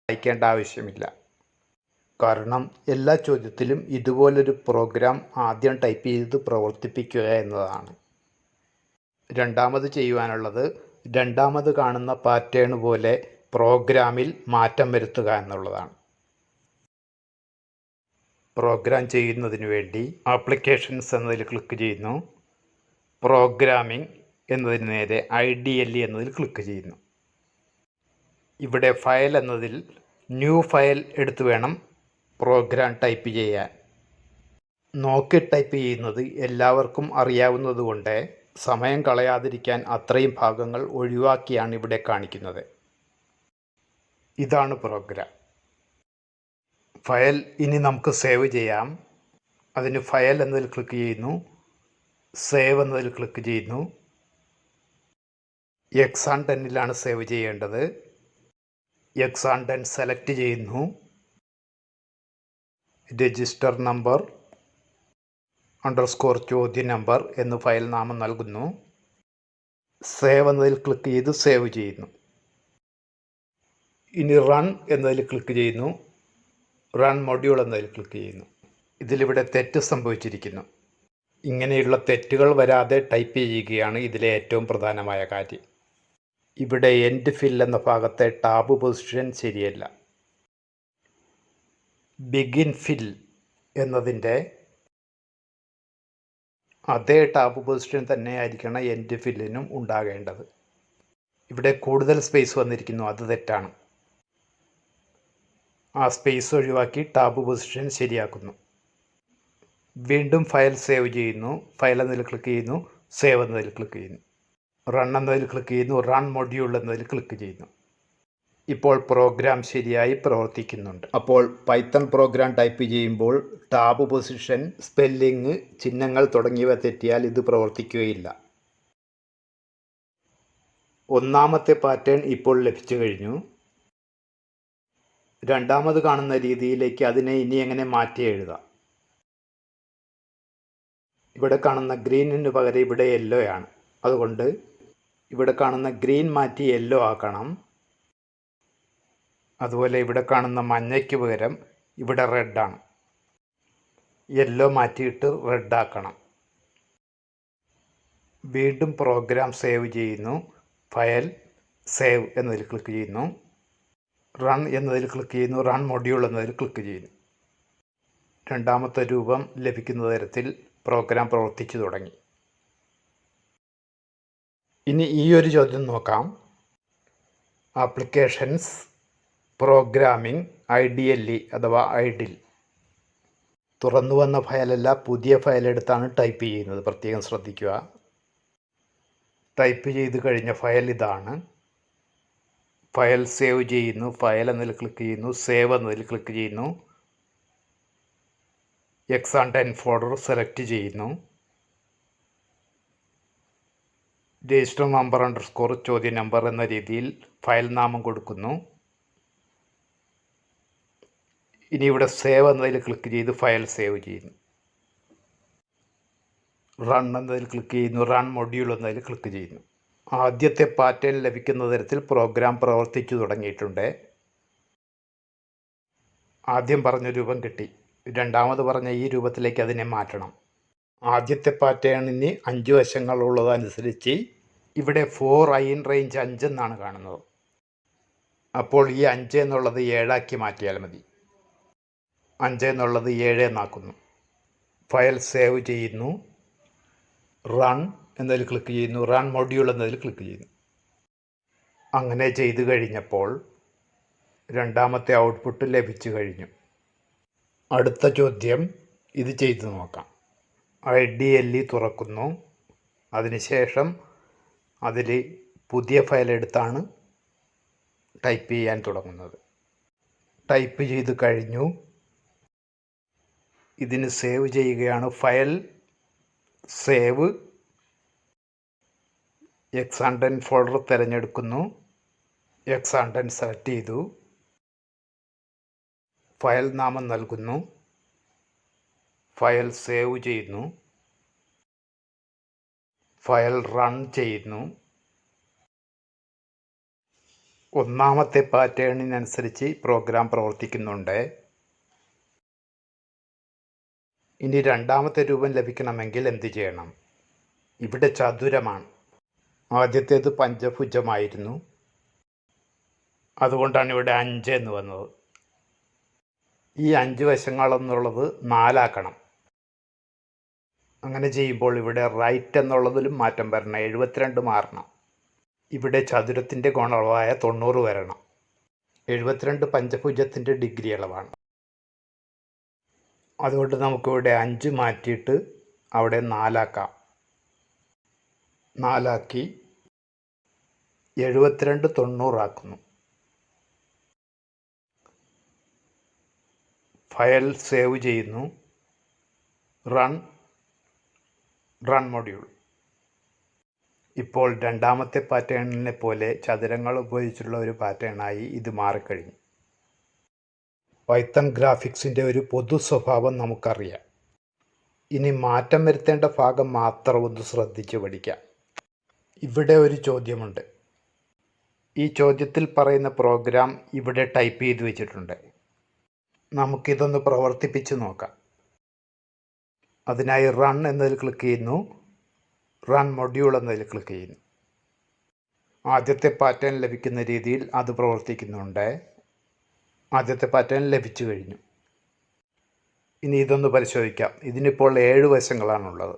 വായിക്കേണ്ട ആവശ്യമില്ല. കാരണം എല്ലാ ചോദ്യത്തിലും ഇതുപോലൊരു പ്രോഗ്രാം ആദ്യം ടൈപ്പ് ചെയ്ത് പ്രവർത്തിപ്പിക്കുക എന്നതാണ്. രണ്ടാമത് ചെയ്യുവാനുള്ളത് രണ്ടാമത് കാണുന്ന പാറ്റേൺ പോലെ പ്രോഗ്രാമിൽ മാറ്റം വരുത്തുക എന്നുള്ളതാണ്. പ്രോഗ്രാം ചെയ്യുന്നതിന് വേണ്ടി ആപ്ലിക്കേഷൻസ് എന്നതിൽ ക്ലിക്ക് ചെയ്യുന്നു. പ്രോഗ്രാമിംഗ് എന്നതിന് നേരെ IDLE എന്നതിൽ ക്ലിക്ക് ചെയ്യുന്നു. ഇവിടെ ഫയൽ എന്നതിൽ ന്യൂ ഫയൽ എടുത്ത് വേണം പ്രോഗ്രാം ടൈപ്പ് ചെയ്യാൻ. നോക്കി ടൈപ്പ് ചെയ്യുന്നത് എല്ലാവർക്കും അറിയാവുന്നതുകൊണ്ട് സമയം കളയാതിരിക്കാൻ അത്രയും ഭാഗങ്ങൾ ഒഴിവാക്കിയാണ് ഇവിടെ കാണിക്കുന്നത്. ഇതാണ് പ്രോഗ്രാം. ഫയൽ ഇനി നമുക്ക് സേവ് ചെയ്യാം. അതിന് ഫയൽ എന്നതിൽ ക്ലിക്ക് ചെയ്യുന്നു. സേവ് എന്നതിൽ ക്ലിക്ക് ചെയ്യുന്നു. X10 സേവ് ചെയ്യേണ്ടത്. X10 സെലക്ട് ചെയ്യുന്നു. രജിസ്റ്റർ നമ്പർ _ ചോദ്യ നമ്പർ എന്ന് ഫയൽ നാമം നൽകുന്നു. സേവ് എന്നതിൽ ക്ലിക്ക് ചെയ്ത് സേവ് ചെയ്യുന്നു. ഇനി റൺ എന്നതിൽ ക്ലിക്ക് ചെയ്യുന്നു. റൺ മൊഡ്യൂൾ എന്നതിൽ ക്ലിക്ക് ചെയ്യുന്നു. ഇതിലിവിടെ തെറ്റ് സംഭവിച്ചിരിക്കുന്നു. ഇങ്ങനെയുള്ള തെറ്റുകൾ വരാതെ ടൈപ്പ് ചെയ്യുകയാണ് ഇതിലെ ഏറ്റവും പ്രധാനമായ കാര്യം. ഇവിടെ എൻഡ് ഫിൽ എന്ന ഭാഗത്തെ ടാബ് പൊസിഷൻ ശരിയല്ല. ബിഗിൻ ഫിൽ എന്നതിൻ്റെ അതേ ടാബ് പൊസിഷൻ തന്നെയായിരിക്കണം എൻഡ് ഫില്ലിനും ഉണ്ടാകേണ്ടത്. ഇവിടെ കൂടുതൽ സ്പേസ് വന്നിരിക്കുന്നു, അത് തെറ്റാണ്. ആ സ്പേസ് ഒഴിവാക്കി ടാബ് പൊസിഷൻ ശരിയാക്കുന്നു. വീണ്ടും ഫയൽ സേവ് ചെയ്യുന്നു. ഫയൽ എന്നതിൽ ക്ലിക്ക് ചെയ്യുന്നു. സേവ് എന്നതിൽ ക്ലിക്ക് ചെയ്യുന്നു. റൺ എന്നതിൽ ക്ലിക്ക് ചെയ്യുന്നു. റൺ മൊഡ്യൂൾ എന്നതിൽ ക്ലിക്ക് ചെയ്യുന്നു. ഇപ്പോൾ പ്രോഗ്രാം ശരിയായി പ്രവർത്തിക്കുന്നുണ്ട്. അപ്പോൾ പൈത്തൺ പ്രോഗ്രാം ടൈപ്പ് ചെയ്യുമ്പോൾ ടാബ് പൊസിഷൻ, സ്പെല്ലിംഗ്, ചിഹ്നങ്ങൾ തുടങ്ങിയവ തെറ്റിയാൽ ഇത് പ്രവർത്തിക്കുകയില്ല. ഒന്നാമത്തെ പാറ്റേൺ ഇപ്പോൾ ലഭിച്ചു കഴിഞ്ഞു. രണ്ടാമത് കാണുന്ന രീതിയിലേക്ക് അതിനെ ഇനി എങ്ങനെ മാറ്റി എഴുതാം? ഇവിടെ കാണുന്ന ഗ്രീനിന് പകരം ഇവിടെ യെല്ലോ ആണ്. അതുകൊണ്ട് ഇവിടെ കാണുന്ന ഗ്രീൻ മാറ്റി യെല്ലോ ആക്കണം. അതുപോലെ ഇവിടെ കാണുന്ന മഞ്ഞയ്ക്ക് പകരം ഇവിടെ റെഡാണ്. യെല്ലോ മാറ്റിയിട്ട് റെഡ് ആക്കണം. വീണ്ടും പ്രോഗ്രാം സേവ് ചെയ്യുന്നു. ഫയൽ സേവ് എന്നതിൽ ക്ലിക്ക് ചെയ്യുന്നു. റൺ എന്നതിൽ ക്ലിക്ക് ചെയ്യുന്നു. റൺ മൊഡ്യൂൾ എന്നതിൽ ക്ലിക്ക് ചെയ്യുന്നു. രണ്ടാമത്തെ രൂപം ലഭിക്കുന്ന തരത്തിൽ പ്രോഗ്രാം പ്രവർത്തിച്ചു തുടങ്ങി. ഇനി ഈ ഒരു ചോദ്യം നോക്കാം. ആപ്ലിക്കേഷൻസ് പ്രോഗ്രാമിംഗ് IDLE അഥവാ ഐഡിൽ. തുറന്നു വന്ന ഫയലല്ല, പുതിയ ഫയലെടുത്താണ് ടൈപ്പ് ചെയ്യുന്നത്. പ്രത്യേകം ശ്രദ്ധിക്കുക. ടൈപ്പ് ചെയ്ത് കഴിഞ്ഞ ഫയൽ ഇതാണ്. ഫയൽ സേവ് ചെയ്യുന്നു. ഫയൽ എന്നതിൽ ക്ലിക്ക് ചെയ്യുന്നു. സേവ് എന്നതിൽ ക്ലിക്ക് ചെയ്യുന്നു. X10 ഫോൾഡർ സെലക്ട് ചെയ്യുന്നു. രജിസ്റ്റർ നമ്പർ _ ചോദ്യ നമ്പർ എന്ന രീതിയിൽ ഫയൽ നാമം കൊടുക്കുന്നു. ഇനി ഇവിടെ സേവ് എന്നതിൽ ക്ലിക്ക് ചെയ്ത് ഫയൽ സേവ് ചെയ്യുന്നു. റൺ എന്നതിൽ ക്ലിക്ക് ചെയ്യുന്നു. റൺ മൊഡ്യൂൾ എന്നതിൽ ക്ലിക്ക് ചെയ്യുന്നു. ആദ്യത്തെ പാറ്റേൺ ലഭിക്കുന്ന തരത്തിൽ പ്രോഗ്രാം പ്രവർത്തിച്ചു തുടങ്ങിയിട്ടുണ്ട്. ആദ്യം പറഞ്ഞ രൂപം കിട്ടി. രണ്ടാമത് പറഞ്ഞ ഈ രൂപത്തിലേക്ക് അതിനെ മാറ്റണം. ആദ്യത്തെ പാറ്റേണിന് 5 വശങ്ങളുള്ളതനുസരിച്ച് ഇവിടെ 4 in range 5 എന്നാണ് കാണുന്നത്. അപ്പോൾ ഈ 5 എന്നുള്ളത് 7 ആക്കി മാറ്റിയാൽ മതി. 5 എന്നുള്ളത് 7 എന്നാക്കുന്നു. ഫയൽ സേവ് ചെയ്യുന്നു. റൺ എന്നതിൽ ക്ലിക്ക് ചെയ്യുന്നു. റൺ മൊഡ്യൂൾ എന്നതിൽ ക്ലിക്ക് ചെയ്യുന്നു. അങ്ങനെ ചെയ്തു കഴിഞ്ഞപ്പോൾ രണ്ടാമത്തെ ഔട്ട്പുട്ട് ലഭിച്ചു കഴിഞ്ഞു. അടുത്ത ചോദ്യം ഇത് ചെയ്തു നോക്കാം. IDLE തുറക്കുന്നു. അതിനുശേഷം അതിൽ പുതിയ ഫയൽ എടുത്താണ് ടൈപ്പ് ചെയ്യാൻ തുടങ്ങുന്നത്. ടൈപ്പ് ചെയ്ത് കഴിഞ്ഞു. ഇതിന് സേവ് ചെയ്യുകയാണ്. File save. X10 ഫോൾഡർ തിരഞ്ഞെടുക്കുന്നു. X10 സെലക്ട് ചെയ്തു. ഫയൽ നാമം നൽകുന്നു. ഫയൽ സേവ് ചെയ്യുന്നു. ഫയൽ റൺ ചെയ്യുന്നു. ഒന്നാമത്തെ പാറ്റേണിനനുസരിച്ച് പ്രോഗ്രാം പ്രവർത്തിക്കുന്നുണ്ട്. ഇനി രണ്ടാമത്തെ രൂപം ലഭിക്കണമെങ്കിൽ എന്ത് ചെയ്യണം? ഇവിടെ ചതുരമാണ്. ആദ്യത്തേത് പഞ്ചഭുജമായിരുന്നു, അതുകൊണ്ടാണ് ഇവിടെ 5 എന്ന് വന്നത്. ഈ 5 വശങ്ങളെന്നുള്ളത് 4 ആക്കണം. അങ്ങനെ ചെയ്യുമ്പോൾ ഇവിടെ റൈറ്റ് എന്നുള്ളതിലും മാറ്റം വരണം, 72 മാറണം. ഇവിടെ ചതുരത്തിൻ്റെ കോണളവായ 90 വരണം. 72 പഞ്ചഭുജത്തിൻ്റെ ഡിഗ്രി അളവാണ്. അതുകൊണ്ട് നമുക്കിവിടെ 5 മാറ്റിയിട്ട് അവിടെ 4 ആക്കാം. 4 ആക്കി 72 90 ആക്കുന്നു. ഫയൽ സേവ് ചെയ്യുന്നു. Run module. ഇപ്പോൾ രണ്ടാമത്തെ പാറ്റേണിനെ പോലെ ചതുരങ്ങൾ ഉപയോഗിച്ചുള്ള ഒരു പാറ്റേണായി ഇത് മാറിക്കഴിഞ്ഞു. പൈത്തൺ ഗ്രാഫിക്സിൻ്റെ ഒരു പൊതു സ്വഭാവം നമുക്കറിയാം. ഇനി മാറ്റം വരുത്തേണ്ട ഭാഗം മാത്രം ഒന്ന് ശ്രദ്ധിച്ച് പഠിക്കാം. ഇവിടെ ഒരു ചോദ്യമുണ്ട്. ഈ ചോദ്യത്തിൽ പറയുന്ന പ്രോഗ്രാം ഇവിടെ ടൈപ്പ് ചെയ്ത് വെച്ചിട്ടുണ്ട്. നമുക്കിതൊന്ന് പ്രവർത്തിപ്പിച്ച് നോക്കാം. അതിനായി റൺ എന്നതിൽ ക്ലിക്ക് ചെയ്യുന്നു. റൺ മൊഡ്യൂൾ എന്നതിൽ ക്ലിക്ക് ചെയ്യുന്നു. ആദ്യത്തെ പാറ്റേൺ ലഭിക്കുന്ന രീതിയിൽ അത് പ്രവർത്തിക്കുന്നുണ്ട്. ആദ്യത്തെ പാറ്റേൺ ലഭിച്ചു കഴിഞ്ഞു. ഇനി ഇതൊന്ന് പരിശോധിക്കാം. ഇതിനിപ്പോൾ 7 വശങ്ങളാണുള്ളത്.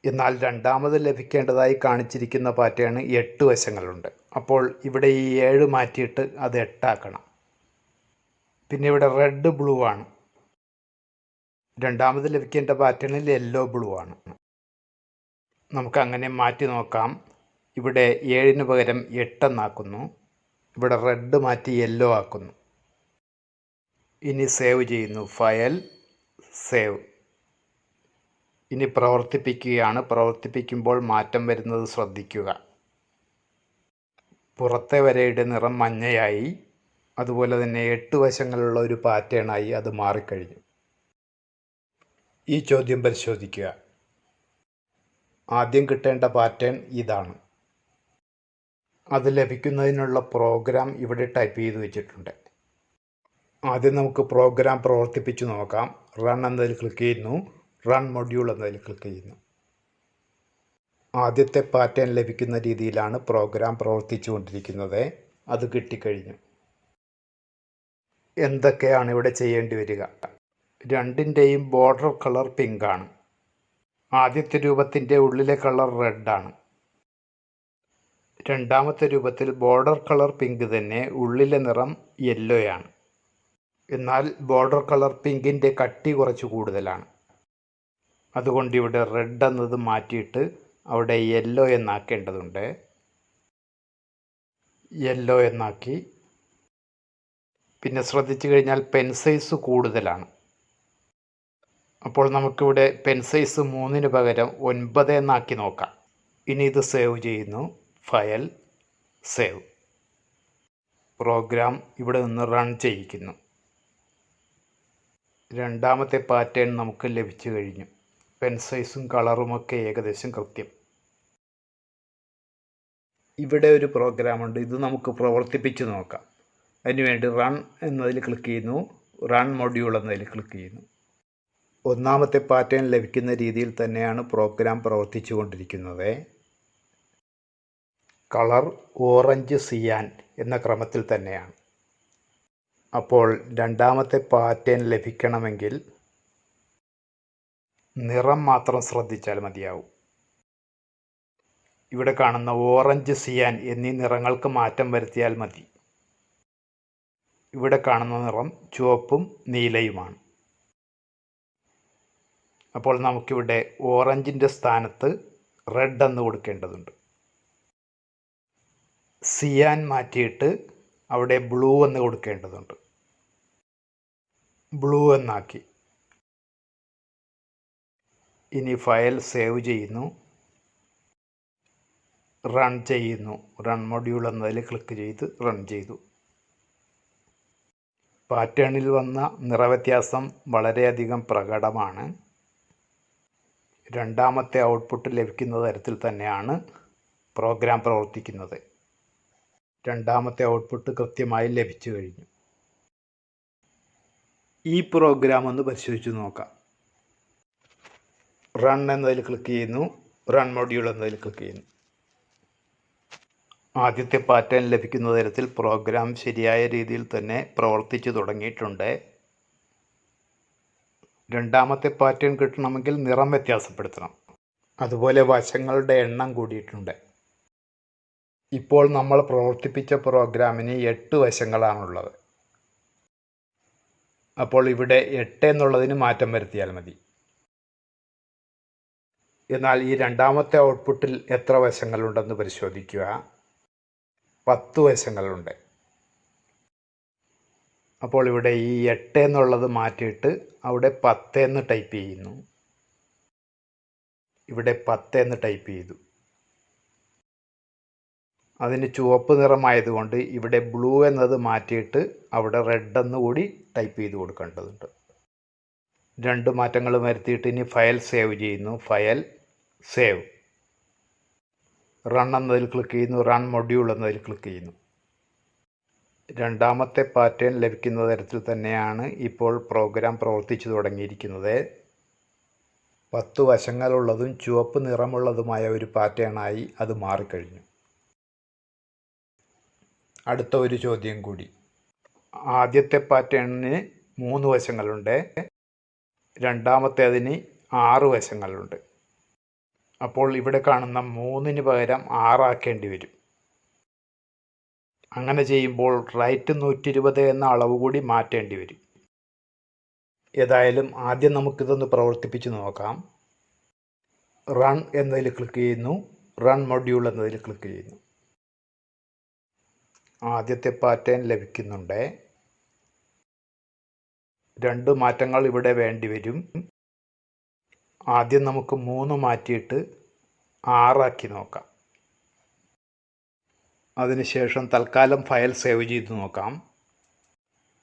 എന്നാൽ രണ്ടാമത് ലഭിക്കേണ്ടതായി കാണിച്ചിരിക്കുന്ന പാറ്റേൺ 8 വശങ്ങളുണ്ട്. അപ്പോൾ ഇവിടെ ഈ 7 മാറ്റിയിട്ട് അത് 8 ആക്കണം. പിന്നെ ഇവിടെ റെഡ് ബ്ലൂ ആണ്. രണ്ടാമത് ലഭിക്കേണ്ട പാറ്റേണിൽ യെല്ലോ ബ്ലൂ ആണ്. നമുക്കങ്ങനെ മാറ്റി നോക്കാം. ഇവിടെ 7 പകരം 8 എന്നാക്കുന്നു. ഇവിടെ റെഡ് മാറ്റി യെല്ലോ ആക്കുന്നു. ഇനി സേവ് ചെയ്യുന്നു. File save. ഇനി പ്രവർത്തിപ്പിക്കുകയാണ്. പ്രവർത്തിപ്പിക്കുമ്പോൾ മാറ്റം വരുന്നത് ശ്രദ്ധിക്കുക. പുറത്തെ വരയുടെ നിറം മഞ്ഞയായി. അതുപോലെ തന്നെ 8 വശങ്ങളുള്ള ഒരു പാറ്റേണായി അത് മാറിക്കഴിഞ്ഞു. ഈ ചോദ്യം പരിശോധിക്കുക. ആദ്യം കിട്ടേണ്ട പാറ്റേൺ ഇതാണ്. അത് ലഭിക്കുന്നതിനുള്ള പ്രോഗ്രാം ഇവിടെ ടൈപ്പ് ചെയ്ത് വെച്ചിട്ടുണ്ട്. ആദ്യം നമുക്ക് പ്രോഗ്രാം പ്രവർത്തിപ്പിച്ച് നോക്കാം. റൺ എന്നതിൽ ക്ലിക്ക് ചെയ്യുന്നു. റൺ മൊഡ്യൂൾ എന്നതിൽ ക്ലിക്ക് ചെയ്യുന്നു. ആദ്യത്തെ പാറ്റേൺ ലഭിക്കുന്ന രീതിയിലാണ് പ്രോഗ്രാം പ്രവർത്തിച്ചു കൊണ്ടിരിക്കുന്നത്. അത് കിട്ടിക്കഴിഞ്ഞു. എന്തൊക്കെയാണ് ഇവിടെ ചെയ്യേണ്ടി വരിക? രണ്ടിൻ്റെയും ബോർഡർ കളർ പിങ്ക് ആണ്. ആദ്യത്തെ രൂപത്തിൻ്റെ ഉള്ളിലെ കളർ റെഡാണ്. രണ്ടാമത്തെ രൂപത്തിൽ ബോർഡർ കളർ പിങ്ക് തന്നെ, ഉള്ളിലെ നിറം യെല്ലോയാണ്. എന്നാൽ ബോർഡർ കളർ പിങ്കിൻ്റെ കട്ടി കുറച്ച് കൂടുതലാണ്. അതുകൊണ്ട് ഇവിടെ റെഡ് എന്നത് മാറ്റിയിട്ട് അവിടെ യെല്ലോ എന്നാക്കേണ്ടതുണ്ട്. യെല്ലോ എന്നാക്കി. പിന്നെ ശ്രദ്ധിച്ചു കഴിഞ്ഞാൽ പെൻ സൈസ് കൂടുതലാണ്. അപ്പോൾ നമുക്കിവിടെ പെൻ സൈസ് 3 പകരം 9 എന്നാക്കി നോക്കാം. ഇനി ഇത് സേവ് ചെയ്യുന്നു. File save. പ്രോഗ്രാം ഇവിടെ നിന്ന് റൺ ചെയ്യിക്കുന്നു. രണ്ടാമത്തെ പാറ്റേൺ നമുക്ക് ലഭിച്ചു കഴിഞ്ഞു. പെൻ സൈസും കളറുമൊക്കെ ഏകദേശം കൃത്യം. ഇവിടെ ഒരു പ്രോഗ്രാമുണ്ട്. ഇത് നമുക്ക് പ്രവർത്തിപ്പിച്ച് നോക്കാം. അതിനുവേണ്ടി റൺ എന്നതിൽ ക്ലിക്ക് ചെയ്യുന്നു. റൺ മൊഡ്യൂൾ എന്നതിൽ ക്ലിക്ക് ചെയ്യുന്നു. ഒന്നാമത്തെ പാറ്റേൺ ലഭിക്കുന്ന രീതിയിൽ തന്നെയാണ് പ്രോഗ്രാം പ്രവർത്തിച്ചു കൊണ്ടിരിക്കുന്നത്. കളർ ഓറഞ്ച് സിയാൻ എന്ന ക്രമത്തിൽ തന്നെയാണ്. അപ്പോൾ രണ്ടാമത്തെ പാറ്റേൺ ലഭിക്കണമെങ്കിൽ നിറം മാത്രം ശ്രദ്ധിച്ചാൽ മതിയാവും. ഇവിടെ കാണുന്ന ഓറഞ്ച് സിയാൻ എന്നീ നിറങ്ങൾക്ക് മാറ്റം വരുത്തിയാൽ മതി. ഇവിടെ കാണുന്ന നിറം ചുവപ്പും നീലയുമാണ്. അപ്പോൾ നമുക്കിവിടെ ഓറഞ്ചിൻ്റെ സ്ഥാനത്ത് റെഡ് എന്ന് കൊടുക്കേണ്ടതുണ്ട്. സിയാൻ മാറ്റിയിട്ട് അവിടെ ബ്ലൂ എന്ന് കൊടുക്കേണ്ടതുണ്ട്. ബ്ലൂ എന്നാക്കി. ഇനി ഫയൽ സേവ് ചെയ്യുന്നു. റൺ ചെയ്യുന്നു. റൺ മൊഡ്യൂൾ എന്നതിൽ ക്ലിക്ക് ചെയ്ത് റൺ ചെയ്തു. പാറ്റേണിൽ വന്ന നിറവ്യത്യാസം വളരെയധികം പ്രകടമാണ്. രണ്ടാമത്തെ ഔട്ട്പുട്ട് ലഭിക്കുന്ന തരത്തിൽ തന്നെയാണ് പ്രോഗ്രാം പ്രവർത്തിക്കുന്നത്. രണ്ടാമത്തെ ഔട്ട്പുട്ട് കൃത്യമായി ലഭിച്ചു കഴിഞ്ഞു. ഈ പ്രോഗ്രാം ഒന്ന് പരിശോധിച്ച് നോക്കാം. റൺ എന്നതിൽ ക്ലിക്ക് ചെയ്യുന്നു. റൺ മൊഡ്യൂൾ എന്നതിൽ ക്ലിക്ക് ചെയ്യുന്നു. ആദ്യത്തെ പാറ്റേൺ ലഭിക്കുന്ന തരത്തിൽ പ്രോഗ്രാം ശരിയായ രീതിയിൽ തന്നെ പ്രവർത്തിച്ചു തുടങ്ങിയിട്ടുണ്ട്. രണ്ടാമത്തെ പാറ്റേൺ കിട്ടണമെങ്കിൽ നിറം വ്യത്യാസപ്പെടുത്തണം. അതുപോലെ വശങ്ങളുടെ എണ്ണം കൂടിയിട്ടുണ്ട്. ഇപ്പോൾ നമ്മൾ പ്രവർത്തിപ്പിച്ച പ്രോഗ്രാമിന് 8 വശങ്ങളാണുള്ളത്. അപ്പോൾ ഇവിടെ 8 എന്നുള്ളതിന് മാറ്റം വരുത്തിയാൽ മതി. എന്നാൽ ഈ രണ്ടാമത്തെ ഔട്ട്പുട്ടിൽ എത്ര വശങ്ങളുണ്ടെന്ന് പരിശോധിക്കുക. 10 വശങ്ങളുണ്ട്. അപ്പോൾ ഇവിടെ ഈ 8 എന്നുള്ളത് മാറ്റിയിട്ട് അവിടെ 10 എന്ന് ടൈപ്പ് ചെയ്യുന്നു. ഇവിടെ 10 എന്ന് ടൈപ്പ് ചെയ്തു. അതിന് ചുവപ്പ് നിറമായതുകൊണ്ട് ഇവിടെ ബ്ലൂ എന്നത് മാറ്റിയിട്ട് അവിടെ റെഡ് എന്ന് കൂടി ടൈപ്പ് ചെയ്ത് കൊടുക്കേണ്ടതുണ്ട്. 2 മാറ്റങ്ങൾ വരുത്തിയിട്ട് ഇനി ഫയൽ സേവ് ചെയ്യുന്നു. File save. റൺ എന്നതിൽ ക്ലിക്ക് ചെയ്യുന്നു. റൺ മൊഡ്യൂൾ എന്നതിൽ ക്ലിക്ക് ചെയ്യുന്നു. രണ്ടാമത്തെ പാറ്റേൺ ലഭിക്കുന്ന തരത്തിൽ തന്നെയാണ് ഇപ്പോൾ പ്രോഗ്രാം പ്രവർത്തിച്ചു തുടങ്ങിയിരിക്കുന്നത്. 10 വശങ്ങളുള്ളതും ചുവപ്പ് നിറമുള്ളതുമായ ഒരു പാറ്റേണായി അത് മാറിക്കഴിഞ്ഞു. അടുത്ത ഒരു ചോദ്യം കൂടി. ആദ്യത്തെ പാറ്റേണിന് 3 വശങ്ങളുണ്ട്. രണ്ടാമത്തേതിന് 6 വശങ്ങളുണ്ട്. അപ്പോൾ ഇവിടെ കാണുന്ന 3ന് പകരം 6 ആക്കേണ്ടി വരും. അങ്ങനെ ചെയ്യുമ്പോൾ റൈറ്റ് 120 എന്ന അളവ് കൂടി മാറ്റേണ്ടി വരും. ഏതായാലും ആദ്യം നമുക്കിതൊന്ന് പ്രവർത്തിപ്പിച്ച് നോക്കാം. റൺ എന്നതിൽ ക്ലിക്ക് ചെയ്യുന്നു. റൺ മൊഡ്യൂൾ എന്നതിൽ ക്ലിക്ക് ചെയ്യുന്നു. ആദ്യത്തെ പാറ്റേൺ ലഭിക്കുന്നുണ്ട്. 2 മാറ്റങ്ങൾ ഇവിടെ വേണ്ടി വരും. ആദ്യം നമുക്ക് 3 മാറ്റിയിട്ട് 6 ആക്കി നോക്കാം. അതിനുശേഷം തൽക്കാലം ഫയൽ സേവ് ചെയ്ത് നോക്കാം.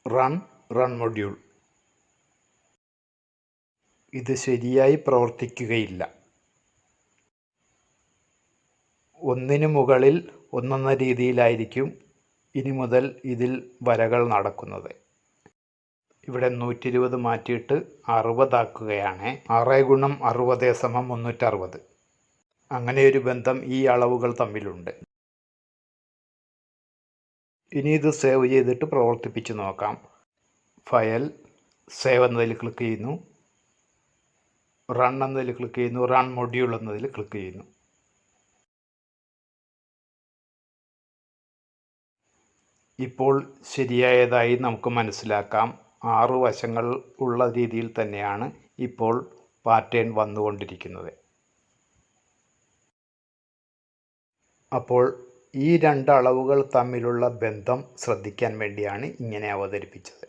Run module. ഇത് ശരിയായി പ്രവർത്തിക്കുകയില്ല. 1ന് മുകളിൽ 1 എന്ന രീതിയിലായിരിക്കും ഇനി മുതൽ ഇതിൽ വരകൾ നടക്കുന്നത്. ഇവിടെ 120 മാറ്റിയിട്ട് 60 ആക്കുകയാണ്. 6 × 60 = 360. അങ്ങനെയൊരു ബന്ധം ഈ അളവുകൾ തമ്മിലുണ്ട്. ഇനി ഇത് സേവ് ചെയ്തിട്ട് പ്രവർത്തിപ്പിച്ച് നോക്കാം. ഫയൽ സേവ് എന്നതിൽ ക്ലിക്ക് ചെയ്യുന്നു. റൺ എന്നതിൽ ക്ലിക്ക് ചെയ്യുന്നു. റൺ മൊഡ്യൂൾ എന്നതിൽ ക്ലിക്ക് ചെയ്യുന്നു. ഇപ്പോൾ ശരിയായതായി നമുക്ക് മനസ്സിലാക്കാം. 6 വശങ്ങൾ ഉള്ള രീതിയിൽ തന്നെയാണ് ഇപ്പോൾ പാറ്റേൺ വന്നുകൊണ്ടിരിക്കുന്നത്. അപ്പോൾ ഈ 2 അളവുകൾ തമ്മിലുള്ള ബന്ധം ശ്രദ്ധിക്കാൻ വേണ്ടിയാണ് ഇങ്ങനെ അവതരിപ്പിച്ചത്.